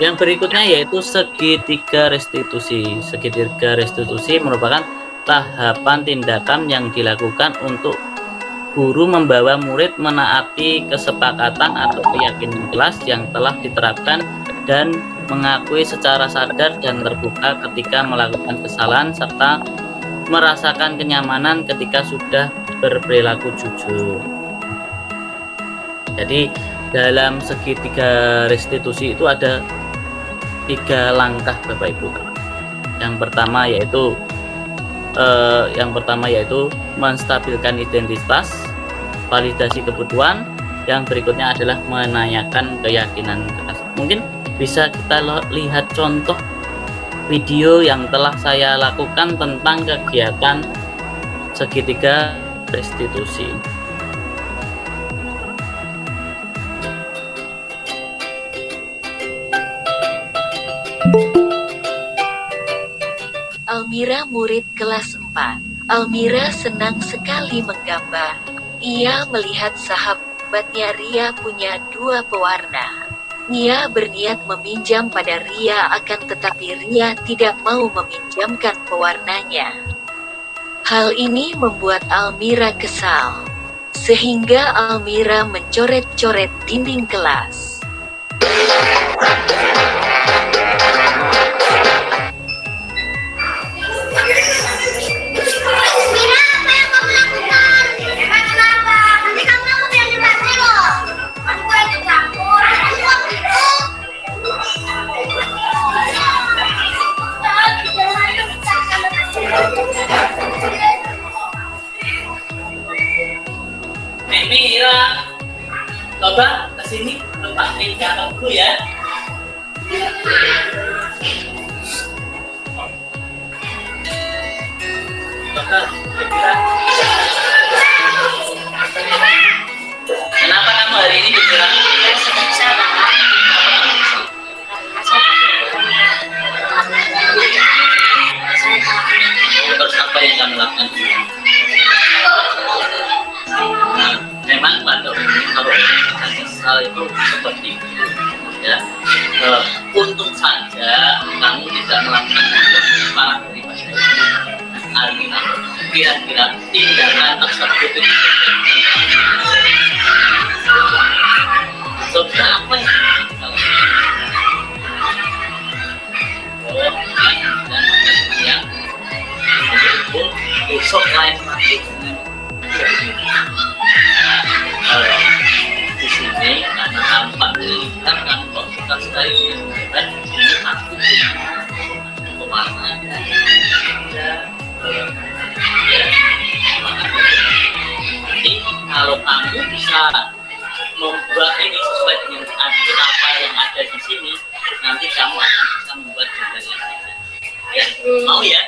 Yang berikutnya yaitu segitiga restitusi. Segitiga restitusi merupakan tahapan tindakan yang dilakukan untuk guru membawa murid menaati kesepakatan atau keyakinan kelas yang telah diterapkan dan mengakui secara sadar dan terbuka ketika melakukan kesalahan serta merasakan kenyamanan ketika sudah berperilaku jujur. Jadi dalam segitiga restitusi itu ada 3 langkah Bapak Ibu. Yang pertama yaitu menstabilkan identitas, validasi kebutuhan. Yang berikutnya adalah menanyakan keyakinan kelas. Mungkin bisa kita lihat contoh video yang telah saya lakukan tentang kegiatan segitiga restitusi. Almira murid kelas 4. Almira senang sekali menggambar. Ia melihat sahabatnya Ria punya 2 pewarna. Ia berniat meminjam pada Ria akan tetapi Ria tidak mau meminjamkan pewarnanya. Hal ini membuat Almira kesal. Sehingga Almira mencoret-coret dinding kelas. Coba kesini lepas indikator dulu ya. Coba kira-kira kenapa kamu hari ini dibilang terus apa yang kamu lakukan? Nah, memang pada umumnya kalau kesal itu seperti itu ya. Untung saja kamu tidak melakukan parah daripada itu. Artinya kira-kira tindakan tersebut itu sudah apa yang ya besok lain lagi di sini karena tampak terlihat kan kok kita sekali kan ini aku kemana nanti kalau kamu bisa membuat ini sesuai dengan apa yang ada di sini, nanti kamu akan bisa membuat juga yang lain. Ya, mau ya?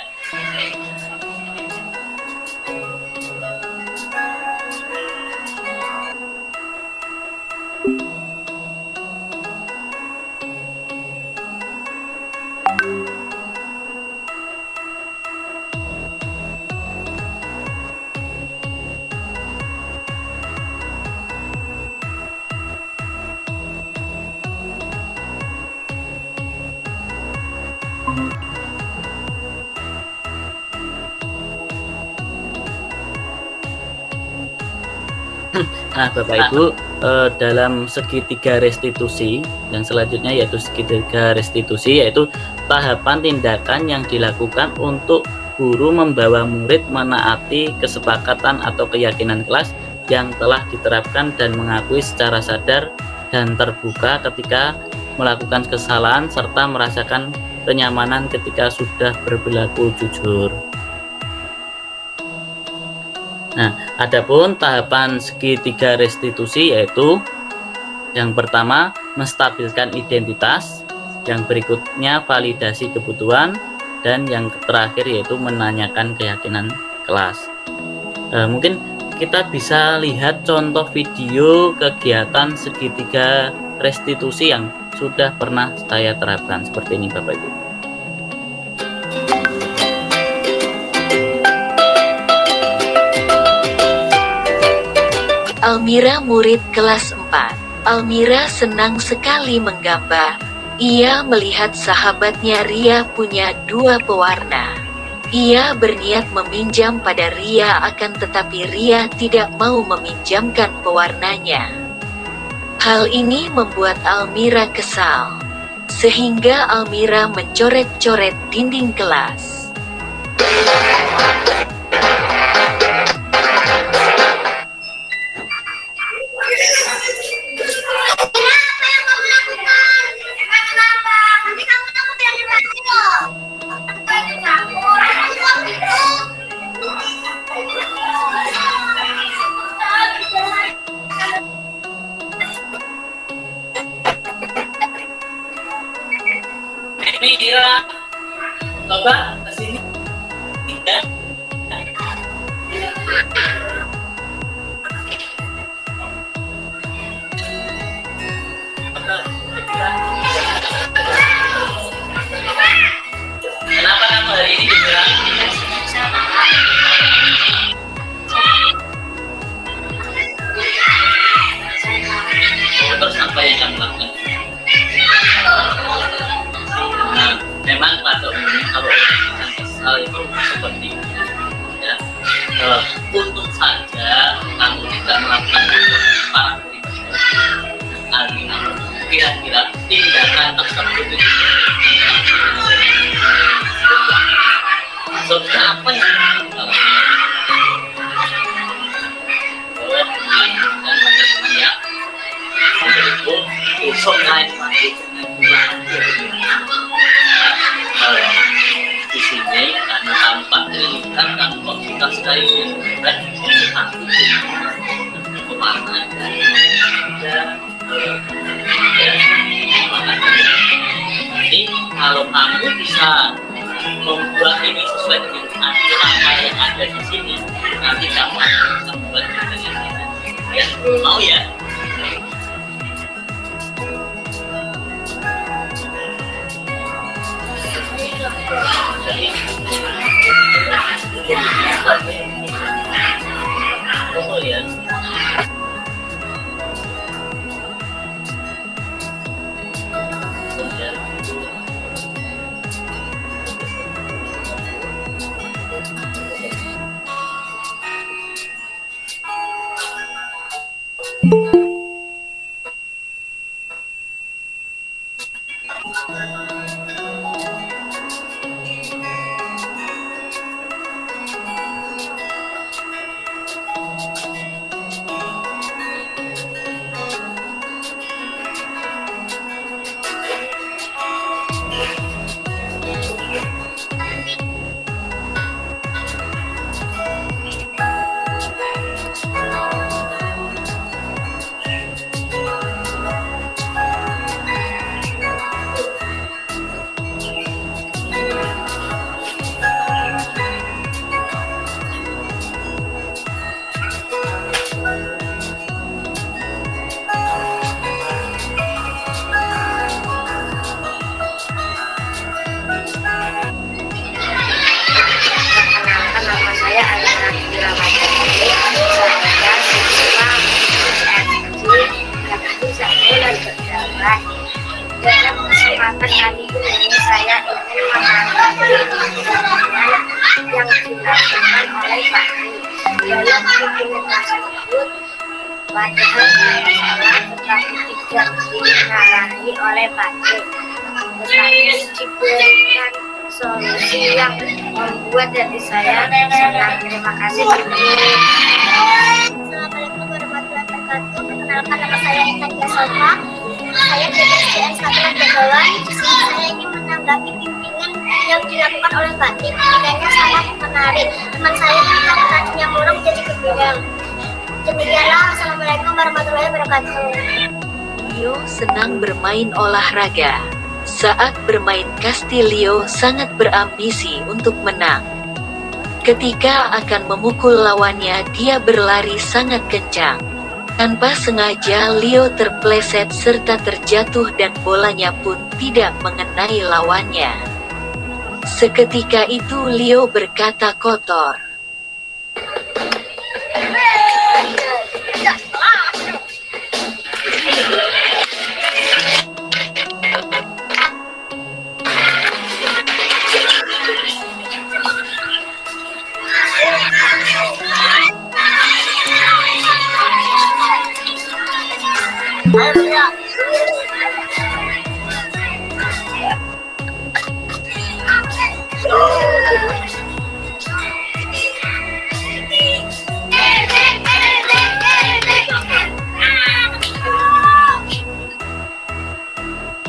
Nah, Bapak Ibu, dalam segitiga restitusi yang selanjutnya yaitu segitiga restitusi, yaitu tahapan tindakan yang dilakukan untuk guru membawa murid menaati kesepakatan atau keyakinan kelas yang telah diterapkan dan mengakui secara sadar dan terbuka ketika melakukan kesalahan serta merasakan kenyamanan ketika sudah berperilaku jujur. Nah, adapun tahapan segitiga restitusi yaitu yang pertama menstabilkan identitas, yang berikutnya validasi kebutuhan, dan yang terakhir yaitu menanyakan keyakinan kelas. Mungkin kita bisa lihat contoh video kegiatan segitiga restitusi yang sudah pernah saya terapkan seperti ini, Bapak Ibu. Almira murid kelas 4. Almira senang sekali menggambar. Ia melihat sahabatnya Ria punya 2 pewarna. Ia berniat meminjam pada Ria akan tetapi Ria tidak mau meminjamkan pewarnanya. Hal ini membuat Almira kesal, sehingga Almira mencoret-coret dinding kelas. Ini kira coba kesini tidak kenapa kamu hari ini dibilang terus apa yang kamu lakukan? Nah, memang pada umumnya kalau kesal itu seperti itu ya. Untung saja kamu tidak melakukan parah daripada itu. Artinya kira-kira tindakan tersebut itu sudah apa yang kamu ya besok lain lagi di sini karena tampak terlihat kan kok kita sekali kan aku kemana ada jadi kalau kamu bisa membuat ini sesuai dengan apa yang ada di sini, nanti kamu akan bisa membuat dengan ini. Ya, mau ya? Oh ya. Dalam kesempatan kali ini saya ingin menanggapi yang dilakukan oleh Pak Dwi dalam video tersebut. Padahal saya salah tetapi tidak dihalangi oleh Pak Dwi, tetapi diberikan solusi yang membuat hati saya senang. Terima kasih. Assalamualaikum warahmatullahi wabarakatuh. Perkenalkan, nama saya Intan Gasolta. Saya dari SDN 1 Tegawan. Di sini saya ingin menanggapi bimbingan yang dilakukan oleh Mbak Tim. Bimbingannya sangat menarik. Teman saya yang tadinya murung jadi gembira. Demikianlah. Assalamualaikum warahmatullahi wabarakatuh. Leo senang bermain olahraga. Saat bermain Castilio sangat berambisi untuk menang. Ketika akan memukul lawannya, dia berlari sangat kencang. Tanpa sengaja, Leo terpleset serta terjatuh dan bolanya pun tidak mengenai lawannya. Seketika itu Leo berkata kotor.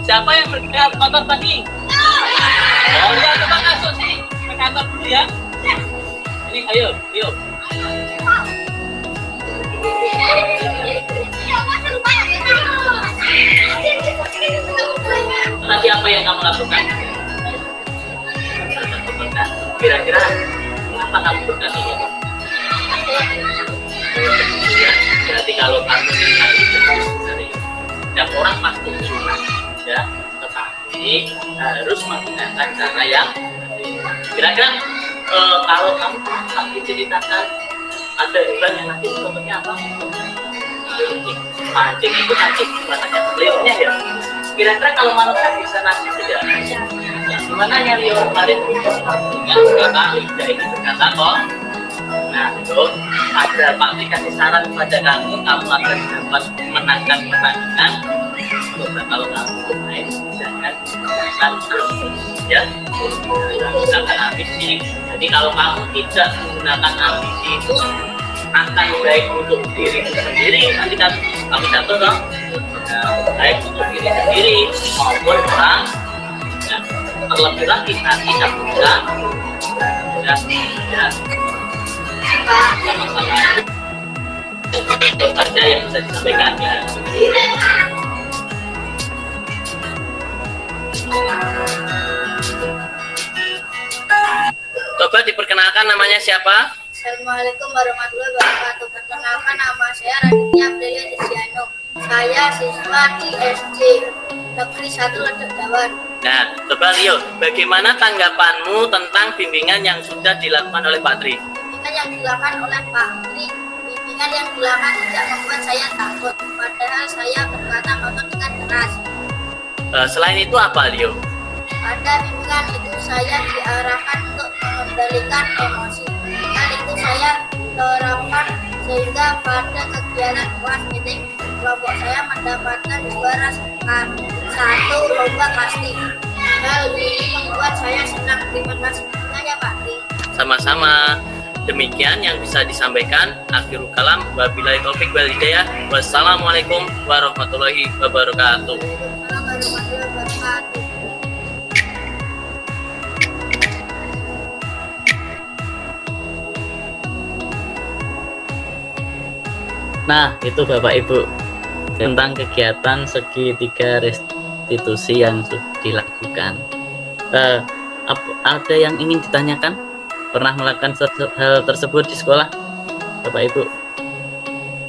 Siapa yang bergerak kotor tadi? Oh ya, coba masuk sini ke kantor dulu ya. Ini ayo, yuk. Nanti apa yang kamu lakukan? Kira-kira apa kamu berkata ini? Berarti kalau kamu sekali serius, setiap orang pasti suka, ya, tetapi harus menggunakan cara yang kira-kira kalau kamu sakit ceritakan ada hewan yang nanti sebenarnya apa? Mancing itu nanti gimana liurnya ya? Kira-kira kalau manusia bisa nanti tidak? Gimana ya liur kemarin? Dengan berkata lidah ini berkata kok. Nah itu ada Pak kasih saran kepada kamu akan dapat menangkan pertandingan. Kalau kamu bermain jangan ya, gunakan ambisi. Jadi kalau kamu tidak menggunakan ambisi itu akan baik untuk diri sendiri, nanti kan kamu jatuh dong. Baik untuk diri sendiri maupun orang. Ya, terlebih lagi nanti kamu bisa sama-sama itu saja yang bisa disampaikan ya. Coba diperkenalkan namanya siapa? Assalamualaikum warahmatullahi wabarakatuh. Perkenalkan nama saya Raditya Aprilia Desiano. Saya siswa di SD Negeri 1 Ledek Dawan. Nah, coba Rio, bagaimana tanggapanmu tentang bimbingan yang sudah dilakukan oleh Pak Tri? Bimbingan yang dilakukan oleh Pak Tri, bimbingan yang dilakukan tidak membuat saya takut, padahal saya berkata ngotot dengan keras. Selain itu apa, Rio? Pada bimbingan itu saya diarahkan untuk mengendalikan emosi. Hal itu saya terapkan sehingga pada kegiatan kelas meeting kelompok saya mendapatkan juara 1 lomba casting. Hal ini membuat saya senang. Terima kasih banyak Pak Tri. Sama-sama. Demikian yang bisa disampaikan. Akhirul kalam. Wabillahi taufik wal hidayah. Wassalamualaikum warahmatullahi wabarakatuh. Waalaikumsalam warahmatullahi wabarakatuh. Nah, itu Bapak Ibu tentang kegiatan segitiga restitusi yang sudah dilakukan. Ada yang ingin ditanyakan? Pernah melakukan hal tersebut di sekolah, Bapak Ibu?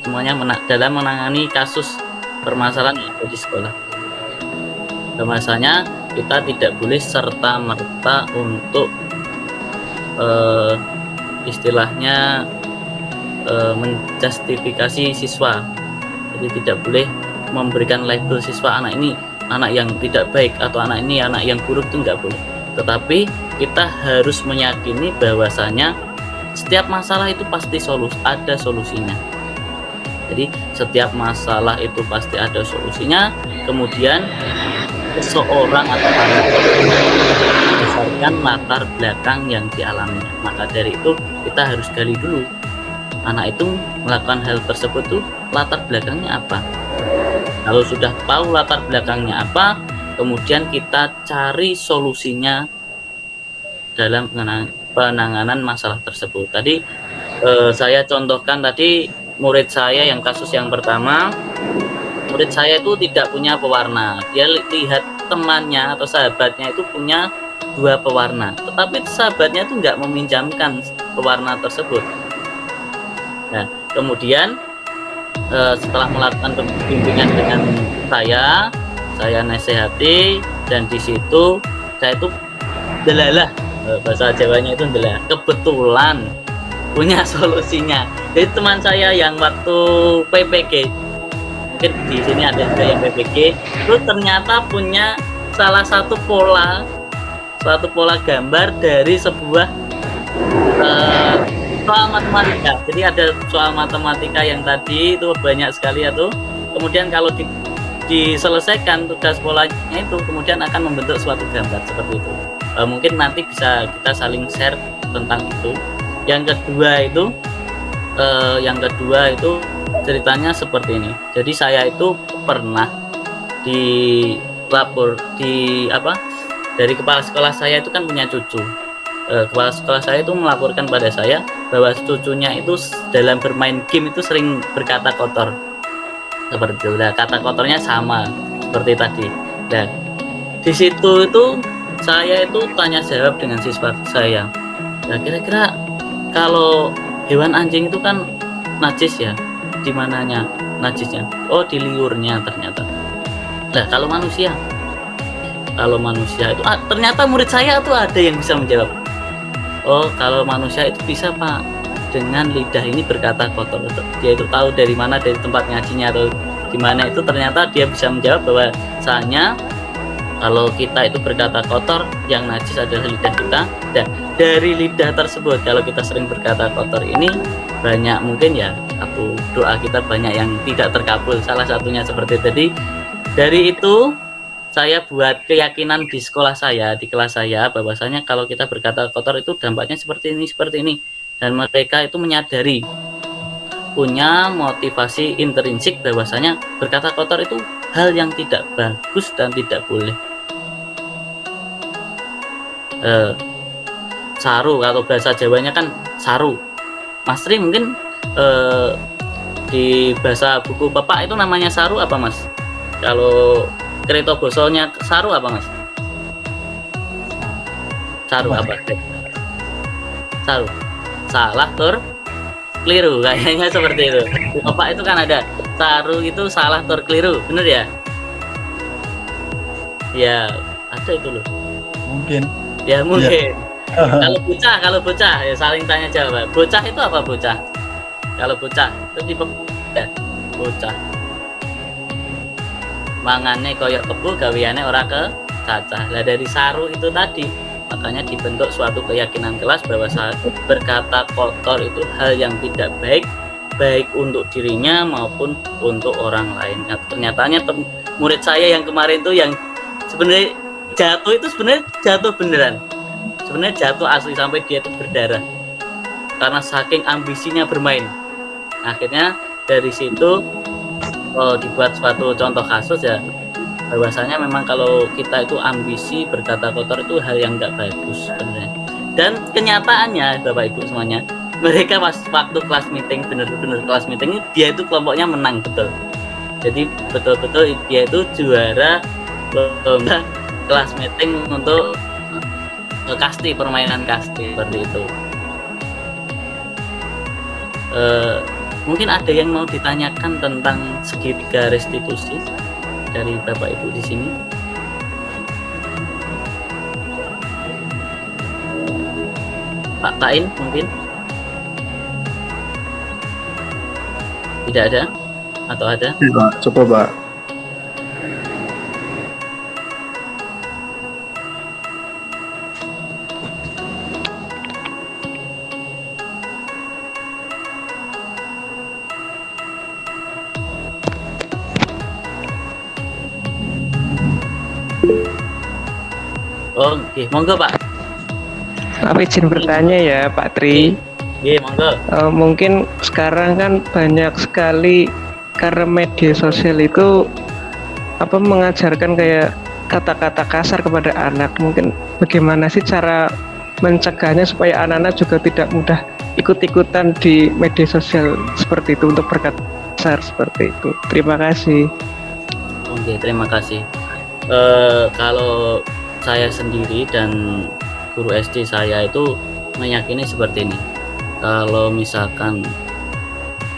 Semuanya dalam menangani kasus permasalahan yang ada di sekolah. Bahwasanya kita tidak boleh serta-merta untuk istilahnya menjustifikasi siswa. Jadi tidak boleh memberikan label siswa anak ini anak yang tidak baik atau anak ini anak yang buruk, itu nggak boleh. Tetapi kita harus meyakini bahwasanya setiap masalah itu pasti ada solusinya. Jadi setiap masalah itu pasti ada solusinya. Kemudian seseorang atau anak berdasarkan latar belakang yang dialaminya. Maka dari itu kita harus gali dulu, anak itu melakukan hal tersebut tuh latar belakangnya apa. Kalau sudah tahu latar belakangnya apa, kemudian kita cari solusinya dalam penanganan masalah tersebut. Tadi saya contohkan tadi murid saya yang kasus yang pertama, murid saya itu tidak punya pewarna. Dia lihat temannya atau sahabatnya itu punya 2 pewarna, tetapi sahabatnya itu nggak meminjamkan pewarna tersebut. Nah, kemudian setelah melakukan bimbingan dengan saya nasihati, dan di situ saya itu delalah, bahasa Jawanya itu delalah, kebetulan punya solusinya. Jadi teman saya yang waktu PPG, mungkin di sini ada juga yang PPG, itu ternyata punya salah satu pola gambar dari sebuah soal matematika. Jadi ada soal matematika yang tadi itu banyak sekali ya tuh. Kemudian kalau diselesaikan tugas polanya itu, kemudian akan membentuk suatu gambar seperti itu. Mungkin nanti bisa kita saling share tentang itu. Yang kedua itu ceritanya seperti ini. Jadi saya itu pernah dari kepala sekolah saya itu kan punya cucu. Kepala sekolah saya itu melaporkan pada saya bahwa cucunya itu dalam bermain game itu sering berkata kotor seperti itu. Nah, kata kotornya sama seperti tadi. Dan di situ itu saya itu tanya jawab dengan siswa saya. Nah, kira-kira kalau hewan anjing itu kan najis ya, di mananya najisnya? Oh, di liurnya ternyata. Nah, kalau manusia itu ternyata murid saya tuh ada yang bisa menjawab. Oh, kalau manusia itu bisa Pak, dengan lidah ini berkata kotor. Dia itu tahu dari mana, dari tempat ngajinya atau gimana itu, ternyata dia bisa menjawab bahwasanya kalau kita itu berkata kotor, yang najis adalah lidah kita. Dan dari lidah tersebut, kalau kita sering berkata kotor ini, banyak mungkin ya atau doa kita banyak yang tidak terkabul. Salah satunya seperti tadi. Dari itu saya buat keyakinan di sekolah saya, di kelas saya, bahwasanya kalau kita berkata kotor itu dampaknya seperti ini. Dan mereka itu menyadari, punya motivasi intrinsik bahwasanya berkata kotor itu hal yang tidak bagus dan tidak boleh. Saru, kalau bahasa Jawanya kan saru. Mas Tri mungkin di bahasa buku Bapak itu namanya saru apa Mas? Kalau kereta bosonya saru apa Mas? Saru apa? Saru. Salah tur keliru kayaknya seperti itu. Bapak itu kan ada saru itu salah tur keliru, bener ya? Ya ada itu loh. Mungkin. Ya mungkin. Kalau bocah ya saling tanya jawab. Bocah itu apa bocah? Kalau bocah itu bocah. Mangane koyok kebu gawiane ora ke cacah. Lah dari saru itu tadi makanya dibentuk suatu keyakinan kelas bahwa berkata kotor itu hal yang tidak baik untuk dirinya maupun untuk orang lain. Nah, ternyatanya murid saya yang kemarin itu yang sebenarnya jatuh itu sebenarnya jatuh beneran. Sebenarnya jatuh asli sampai dia itu berdarah karena saking ambisinya bermain. Akhirnya dari situ dibuat suatu contoh kasus ya, bahwasanya memang kalau kita itu ambisi berkata kotor itu hal yang nggak bagus sebenarnya. Dan kenyataannya Bapak Ibu semuanya, mereka pas waktu kelas meeting, bener-bener kelas meeting dia itu kelompoknya menang betul. Jadi betul-betul dia itu juara lomba kelas meeting untuk kasti, permainan kasti seperti itu. Mungkin ada yang mau ditanyakan tentang segitiga restitusi dari Bapak Ibu di sini? Pak Tain mungkin? Tidak ada? Atau ada? Coba Pak. Oke, monggo Pak. Aku izin bertanya ya Pak Tri. Iya, monggo. Mungkin sekarang kan banyak sekali karena media sosial itu mengajarkan kayak kata-kata kasar kepada anak. Mungkin bagaimana sih cara mencegahnya supaya anak-anak juga tidak mudah ikut-ikutan di media sosial seperti itu untuk berkata kasar seperti itu. Terima kasih. Oke, terima kasih. Kalau saya sendiri dan guru SD saya itu meyakini seperti ini. Kalau misalkan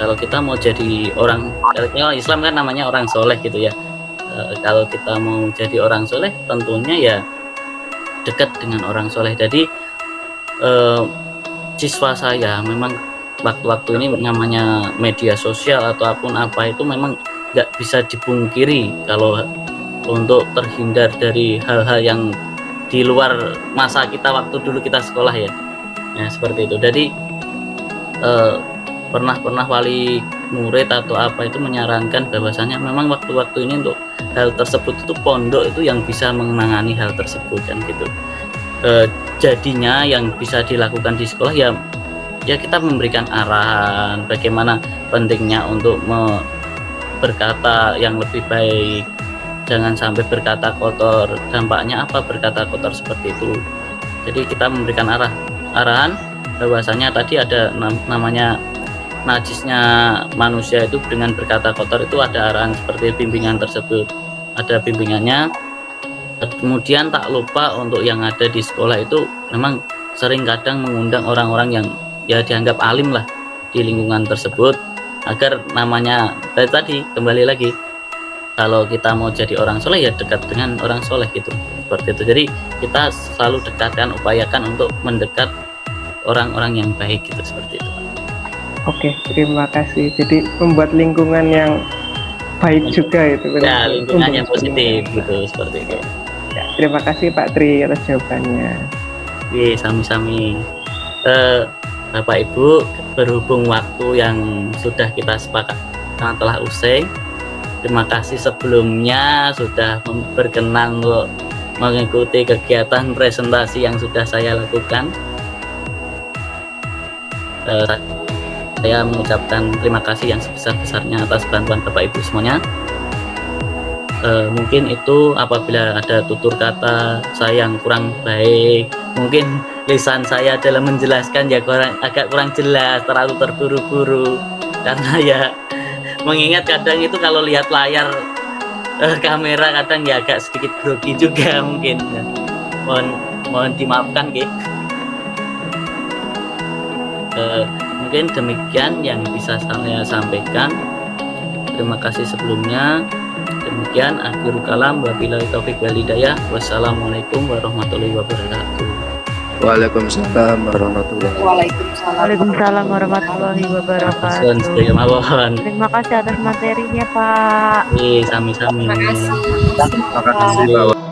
kalau kita mau jadi orang, kalau Islam kan namanya orang soleh gitu ya. Kalau kita mau jadi orang soleh, tentunya ya dekat dengan orang soleh. Jadi siswa saya memang waktu-waktu ini namanya media sosial ataupun apa itu memang nggak bisa dipungkiri kalau untuk terhindar dari hal-hal yang di luar masa kita waktu dulu kita sekolah ya, seperti itu. Jadi pernah wali murid atau apa itu menyarankan bahwasanya memang waktu-waktu ini untuk hal tersebut itu pondok itu yang bisa menangani hal tersebut kan gitu. Jadinya yang bisa dilakukan di sekolah ya kita memberikan arahan bagaimana pentingnya untuk berkata yang lebih baik. Jangan sampai berkata kotor, dampaknya apa berkata kotor seperti itu. Jadi kita memberikan arahan bahwasanya tadi ada namanya najisnya manusia itu dengan berkata kotor itu ada arahan seperti bimbingan tersebut. Ada bimbingannya. Kemudian tak lupa untuk yang ada di sekolah itu memang sering kadang mengundang orang-orang yang ya dianggap alim lah di lingkungan tersebut agar namanya tadi kembali lagi. Kalau kita mau jadi orang soleh ya dekat dengan orang soleh gitu, seperti itu. Jadi kita selalu dekatkan, upayakan untuk mendekat orang-orang yang baik gitu, seperti itu. Oke, terima kasih. Jadi membuat lingkungan yang baik juga itu. Ya, lingkungan yang positif gitu, seperti itu. Ya, terima kasih Pak Tri atas jawabannya. Oke, sami-sami. Bapak Ibu, berhubung waktu yang sudah kita sepakatkan telah usai. Terima kasih sebelumnya sudah berkenan untuk mengikuti kegiatan presentasi yang sudah saya lakukan. Saya mengucapkan terima kasih yang sebesar-besarnya atas bantuan Bapak Ibu semuanya. Mungkin itu apabila ada tutur kata saya yang kurang baik, mungkin lisan saya dalam menjelaskan ya agak kurang jelas, terlalu terburu-buru karena ya mengingat kadang itu kalau lihat layar kamera kadang ya agak sedikit grogi juga mungkin. Mohon dimaafkan, Ki. Mungkin demikian yang bisa saya sampaikan. Terima kasih sebelumnya. Demikian akhirul kalam, wabillahi taufik wal hidayah. Wassalamualaikum warahmatullahi wabarakatuh. Waalaikumsalam warahmatullahi wabarakatuh. Waalaikumsalam warahmatullahi wabarakatuh. Terima kasih atas materinya, Pak. Sami-sami. Terima kasih. Terima kasih, Bapak.